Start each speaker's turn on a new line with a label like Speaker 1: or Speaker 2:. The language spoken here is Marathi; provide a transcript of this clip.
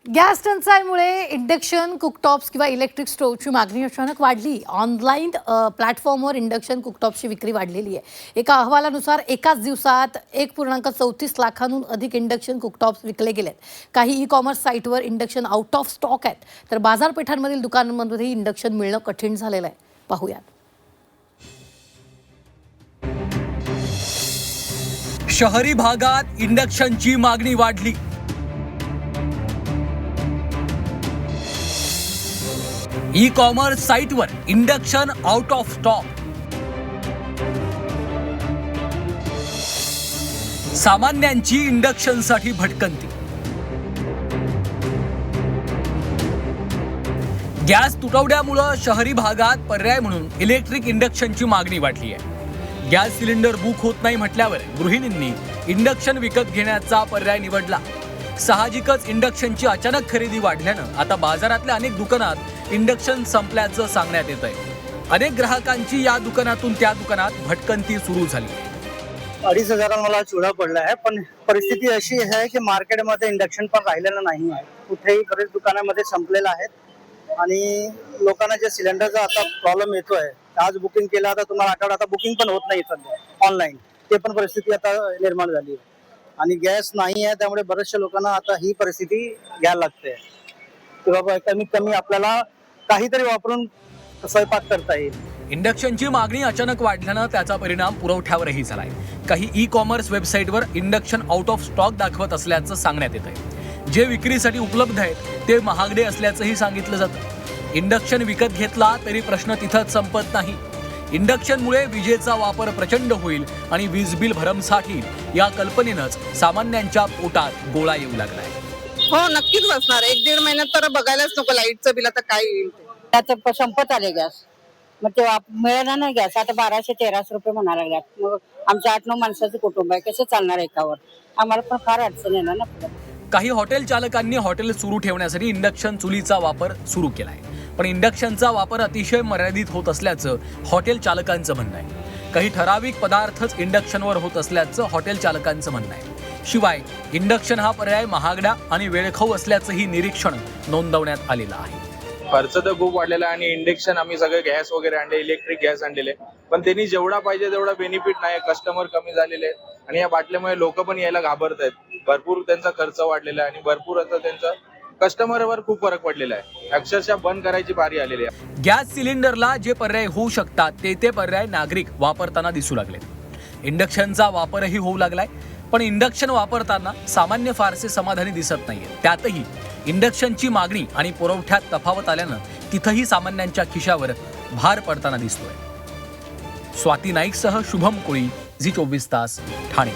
Speaker 1: गॅस टंचाईमुळे इंडक्शन कुकटॉप्स किंवा इलेक्ट्रिक स्टोव्हची मागणी अचानक वाढली. ऑनलाईन प्लॅटफॉर्मवर इंडक्शन कुकटॉप्सची विक्री वाढलेली आहे. एका अहवालानुसार एकाच दिवसात 1.34 लाखांहून अधिक इंडक्शन कुकटॉप्स विकले गेलेत. काही ई कॉमर्स साईटवर इंडक्शन आउट ऑफ स्टॉक आहेत, तर बाजारपेठांमधील दुकानांमध्येही इंडक्शन मिळणं कठीण झालेलं आहे. पाहूयात.
Speaker 2: शहरी भागात इंडक्शनची मागणी वाढली. ई कॉमर्स साईटवर इंडक्शन आउट ऑफ स्टॉक. सामान्यांची इंडक्शनसाठी भटकंती. गॅस तुटवड्यामुळे शहरी भागात पर्याय म्हणून इलेक्ट्रिक इंडक्शनची मागणी वाढली आहे. गॅस सिलेंडर बुक होत नाही म्हटल्यावर गृहिणींनी इंडक्शन विकत घेण्याचा पर्याय निवडला. साहजिकच इंडक्शनची अचानक खरेदी वाढल्यानं आता बाजारातल्या अनेक दुकानात इंडक्शन संपल्याचं सांगण्यात येत आहे. अनेक ग्राहकांची या दुकानातून त्या दुकानात भटकंती सुरू झाली आहे.
Speaker 3: 2,500 मला चुडा पडला आहे, पण परिस्थिती अशी आहे की मार्केटमध्ये इंडक्शन पण राहिलेलं नाही आहे. कुठेही बरेच दुकानामध्ये संपलेलं आहेत आणि लोकांना जे सिलेंडरचा आता प्रॉब्लेम येतोय, आज बुकिंग केलं आता तुम्हाला आठवडा आता बुकिंग पण होत नाही सध्या ऑनलाईन. ते पण परिस्थिती आता निर्माण झाली आहे आणि गॅस नाही आहे, त्यामुळे बऱ्याचशा लोकांना आता ही परिस्थिती घ्यायला लागते की बाबा कमीत कमी आपल्याला काहीतरी वापरून स्वयंपाक करता येईल.
Speaker 2: इंडक्शनची मागणी अचानक वाढल्यानं त्याचा परिणाम पुरवठ्यावरही झालाय. काही ई कॉमर्स वेबसाईटवर इंडक्शन आउट ऑफ स्टॉक दाखवत असल्याचं सांगण्यात येत आहे. जे विक्रीसाठी उपलब्ध आहेत ते महागडे असल्याचंही सांगितलं जातं. इंडक्शन विकत घेतला तरी प्रश्न तिथंच संपत नाही. इंडक्शनमुळे विजेचा वापर प्रचंड होईल आणि वीज बिल भरमसाठ येईल या कल्पनेनंच सामान्यांच्या पोटात गोळा येऊ लागलाय.
Speaker 4: हो, नक्कीच बसणार. 1-1.5 महिन्यात तर बघायलाच नको लाईटचं बिल आता काय येईल.
Speaker 5: त्याचं संपत आले गॅस, मग ते मिळाला नाही गॅस. आता 1200-1300 रुपये म्हणायला लागल्यात. मग आमच्या 8-9 माणसाचं कुटुंब आहे, कसं चालणार एकावर? आम्हाला पण फार अडचण येणार ना.
Speaker 2: काही हॉटेल चालकांनी हॉटेल सुरू ठेवण्यासाठी इंडक्शन चुलीचा वापर सुरू केलाय, पण इंडक्शनचा वापर अतिशय मर्यादित होत असल्याचं हॉटेल चालकांचं म्हणणं आहे. काही ठराविक पदार्थच इंडक्शनवर होत असल्याचं हॉटेल चालकांचं म्हणणं आहे. शिवाय इंडक्शन हा पर्याय महागडा आणि वेळखाऊ असल्याचंही निरीक्षण नोंदवण्यात आलेलं आहे.
Speaker 6: खर्च तर खूप वाढलेला आहे आणि इंडक्शन आम्ही सगळे गॅस वगैरे आणले, इलेक्ट्रिक गॅस आणलेले, पण त्यांनी जेवढा पाहिजे तेवढा बेनिफिट नाही. कस्टमर कमी झालेले आहेत आणि या बाटल्यामुळे लोक पण यायला घाबरत आहेत. भरपूर त्यांचा खर्च वाढलेला आहे आणि भरपूर आता त्यांचा कस्टमरवर खूप फरक पडलेला आहे. अक्षरशः बंद करायची बारी आलेली आहे.
Speaker 2: गॅस सिलेंडरला जे पर्याय होऊ शकतात ते पर्याय नागरिक वापरताना दिसू लागले. इंडक्शनचा वापरही होऊ लागलाय, पण इंडक्शन वापरताना सामान्य फारसे समाधानी दिसत नाहीये. त्यातही इंडक्शनची मागणी आणि पुरवठ्यात तफावत आल्यानं तिथंही सामान्यांच्या खिशावर भार पडताना दिसतोय. स्वाती नाईकसह शुभम कोळी, झी 24 तास, ठाणे.